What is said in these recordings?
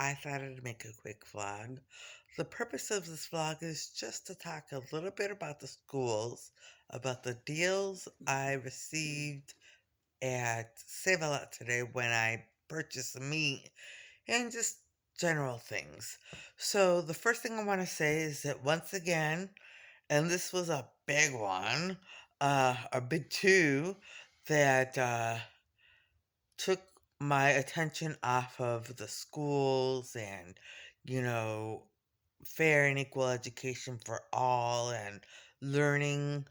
I thought I'd make a quick vlog. The purpose of this vlog is just to talk a little bit about the schools, about the deals I received at Save-A-Lot today when I purchased some meat, and just general things. So the first thing I want to say is that once again, and this was a big one, a big two, that took my attention off of the schools and, you know, fair and equal education for all and learning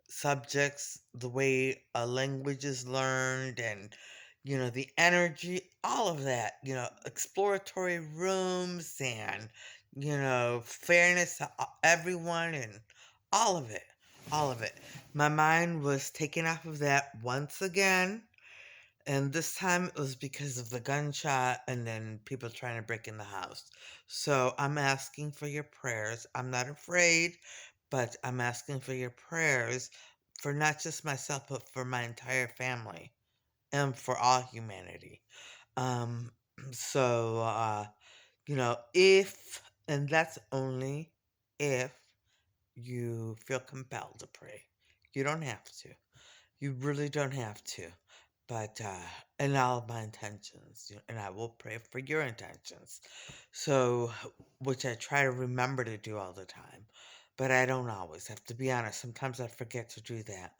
subjects the way a language is learned and, the energy, all of that, exploratory rooms and, fairness to everyone and all of it. All of it. My mind was taken off of that once again, and this time it was because of the gunshot and then people trying to break in the house. So I'm asking for your prayers. I'm not afraid, but I'm asking for your prayers for not just myself, but for my entire family and for all humanity. Um, so, if, and that's only if you feel compelled to pray. You don't have to. You really don't have to. But, and all of my intentions, and I will pray for your intentions. So, which I try to remember to do all the time. But I don't always, have to be honest. Sometimes I forget to do that.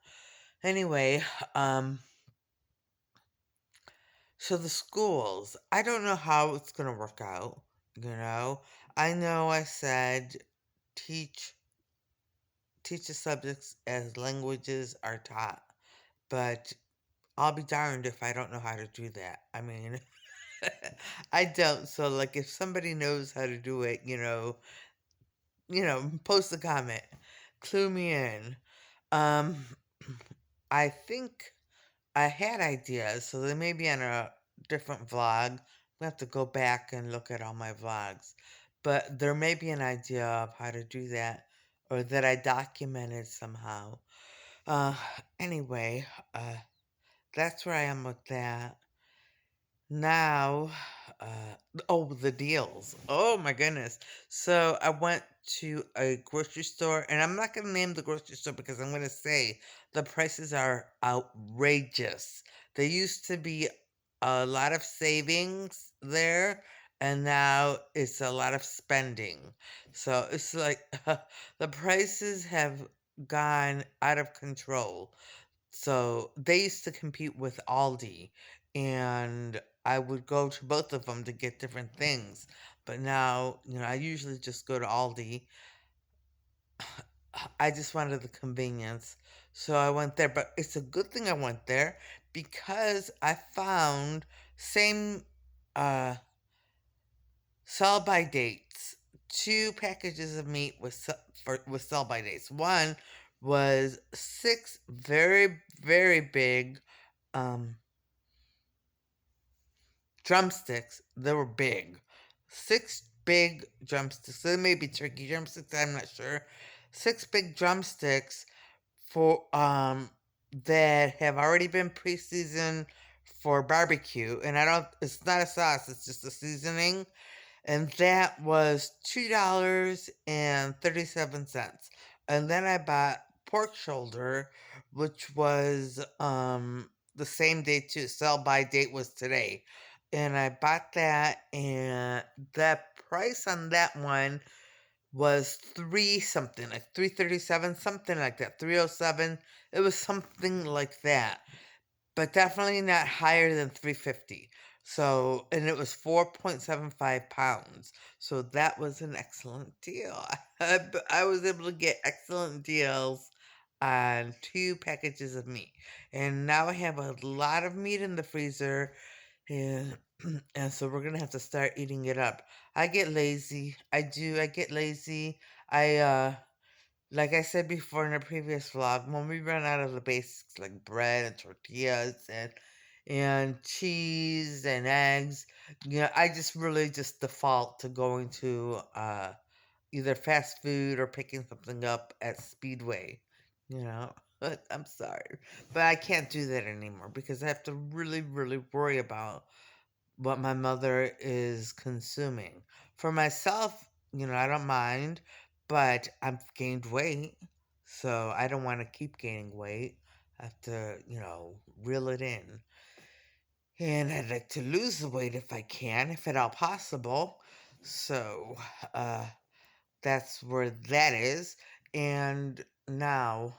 Anyway, um, so the schools, I don't know how it's going to work out, you know. I know I said teach teach the subjects as languages are taught, but I'll be darned if I don't know how to do that. I mean, I don't. So, like, if somebody knows how to do it, post a comment, clue me in. Um, I think I had ideas, so they may be on a different vlog. I have to go back and look at all my vlogs, but there may be an idea of how to do that, or that I documented somehow. Uh, anyway, uh, that's where I am with that. Now, the deals. Oh my goodness. So I went to a grocery store, and I'm not going to name the grocery store because I'm going to say the prices are outrageous. There used to be a lot of savings there, and now it's a lot of spending. So it's like the prices have gone out of control. So they used to compete with Aldi, and I would go to both of them to get different things. But now, I usually just go to Aldi. I just wanted the convenience. So I went there. But it's a good thing I went there because I found same uh, sell by dates. Two packages of meat with sell by dates. One was six very, very big um, drumsticks. They were big. Six big drumsticks. They may be turkey drumsticks, I'm not sure. Six big drumsticks for that have already been pre-seasoned for barbecue. And I don't it's not a sauce, it's just a seasoning. And that was $2.37. And then I bought pork shoulder, which was the same day too. Sell by date was today. And I bought that, and the price on that one was three something, like 337, something like that, 307. It was something like that, but definitely not higher than 350. So, and it was 4.75 pounds. So that was an excellent deal. I was able to get excellent deals on two packages of meat. And now I have a lot of meat in the freezer, and and so we're gonna have to start eating it up. I get lazy. I do. I get lazy. I like I said before in a previous vlog, when we run out of the basics like bread and tortillas and cheese and eggs, I just really just default to going to either fast food or picking something up at Speedway, you know. But I'm sorry, but I can't do that anymore because I have to really, really worry about what my mother is consuming. For myself, I don't mind, but I've gained weight, so I don't want to keep gaining weight. I have to, reel it in. And I'd like to lose the weight if I can, if at all possible. So, uh, that's where that is. And now,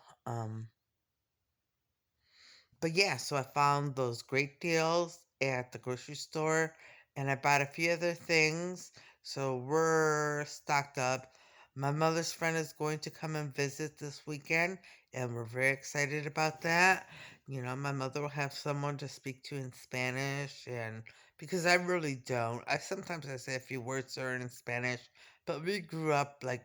but yeah, so I found those great deals at the grocery store and I bought a few other things. So we're stocked up. My mother's friend is going to come and visit this weekend, and we're very excited about that. My mother will have someone to speak to in Spanish, and because I really don't, I say a few words to her in Spanish, but we grew up like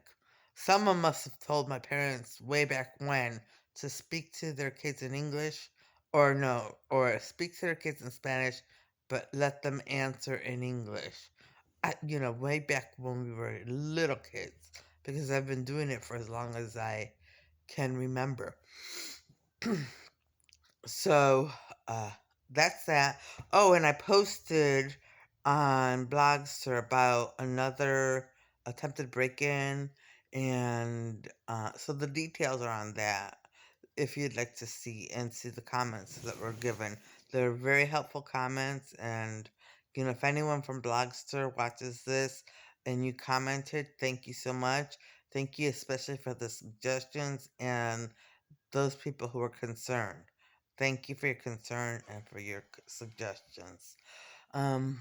someone must have told my parents way back when to speak to their kids in English or no, or speak to their kids in Spanish, but let them answer in English. Way back when we were little kids, because I've been doing it for as long as I can remember. So, uh, that's that. Oh, and I posted on Blogster about another attempted break-in, and so the details are on that if you'd like to see the comments that were given. They're very helpful comments, and if anyone from Blogster watches this and you commented, thank you so much. Thank you especially for the suggestions and those people who are concerned. Thank you for your concern and for your suggestions. Um,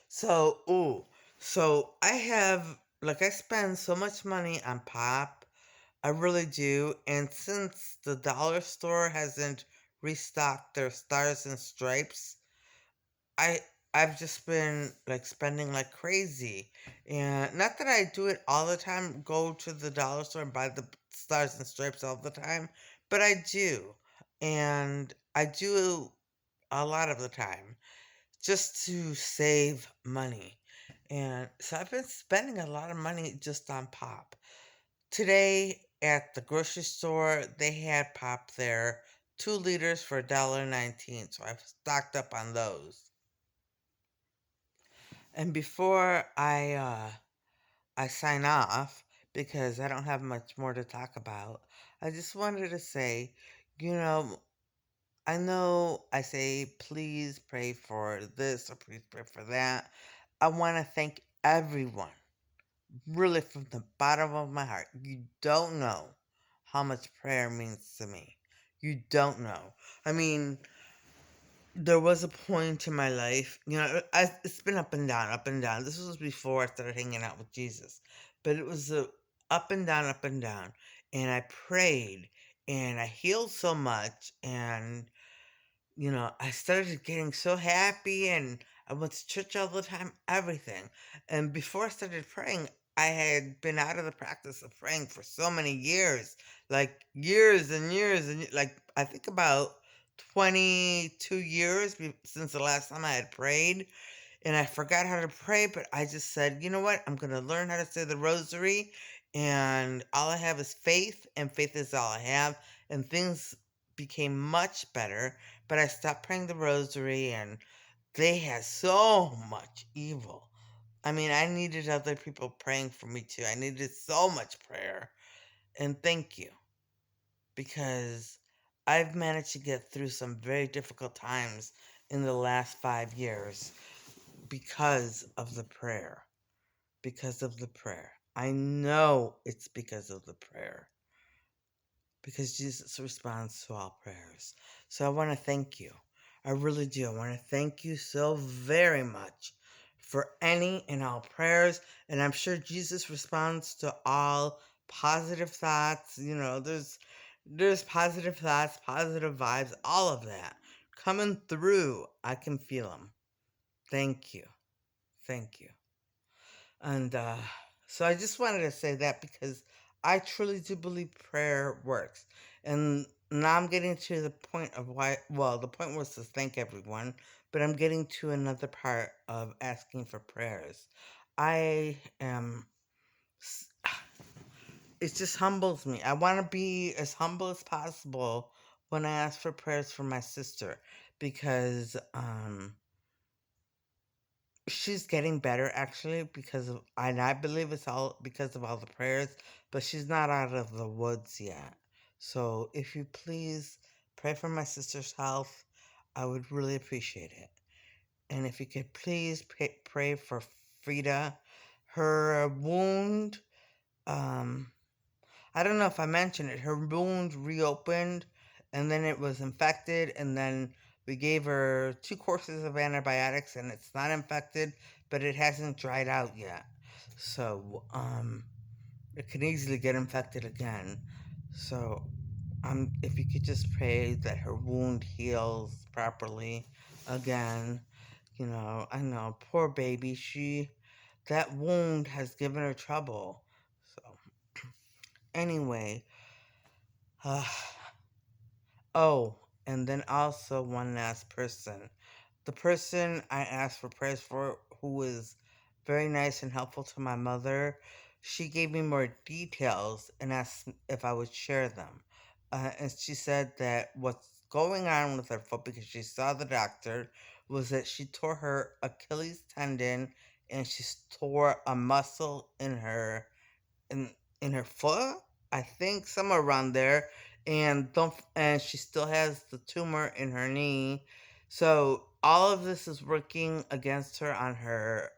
so, ooh, so I spend so much money on pop. I really do. And since the dollar store hasn't restocked their stars and stripes, I I've just been like spending like crazy. And not that I do it all the time, go to the dollar store and buy the stars and stripes all the time, but I do. And I do a lot of the time just to save money. And so I've been spending a lot of money just on pop. Today at the grocery store, they had pop there, 2 liters for $1.19. So I've stocked up on those. And before I sign off, because I don't have much more to talk about, I just wanted to say, you know, I know I say please pray for this or please pray for that. I want to thank everyone, really from the bottom of my heart. You don't know how much prayer means to me. You don't know. I mean, there was a point in my life, it's been up and down, up and down. This was before I started hanging out with Jesus, but it was a up and down, up and down. And I prayed, and I healed so much, and I started getting so happy, and I went to church all the time, everything. And before I started praying, I had been out of the practice of praying for so many years, like years and years, and like I think about 22 years since the last time I had prayed, and I forgot how to pray, but I just said, you know what? I'm going to learn how to say the rosary, and all I have is faith, and faith is all I have, and things became much better, but I stopped praying the rosary, and they had so much evil. I mean, I needed other people praying for me too. I needed so much prayer, and thank you, because I've managed to get through some very difficult times in the last 5 years because of the prayer. Because of the prayer. I know it's because of the prayer. Because Jesus responds to all prayers. So I want to thank you. I really do. I want to thank you so very much for any and all prayers. And I'm sure Jesus responds to all positive thoughts. There's positive thoughts, positive vibes, all of that coming through. I can feel them. Thank you. Thank you. And so I just wanted to say that because I truly do believe prayer works. And now I'm getting to the point of the point was to thank everyone, but I'm getting to another part of asking for prayers. I am, it just humbles me. I want to be as humble as possible when I asked for prayers for my sister because she's getting better actually because of, and I believe it's all because of all the prayers, but she's not out of the woods yet. So if you please pray for my sister's health, I would really appreciate it. And if you could please pray for Frida, her wound, um, I don't know if I mentioned it. Her wound reopened and then it was infected, and then we gave her 2 courses of antibiotics and it's not infected, but it hasn't dried out yet. So, it can easily get infected again. So, if you could just pray that her wound heals properly again. I know, poor baby, that wound has given her trouble. So, anyway, uh, oh, and then also one last person. The person I asked for prayers for, who was very nice and helpful to my mother, she gave me more details and asked if I would share them. And she said that what's going on with her foot, because she saw the doctor, was that she tore her Achilles tendon and she tore a muscle in in her foot, I think somewhere around there, and she still has the tumor in her knee. So all of this is working against her on her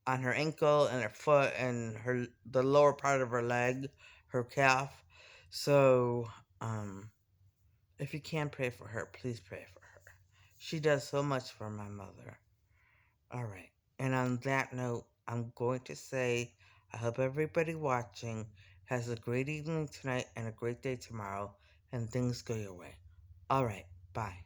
ankle and her foot and the lower part of her leg, her calf. So if you can pray for her, please pray for her. She does so much for my mother. All right. And on that note, I'm going to say I hope everybody watching has a great evening tonight and a great day tomorrow, and things go your way. All right. Bye.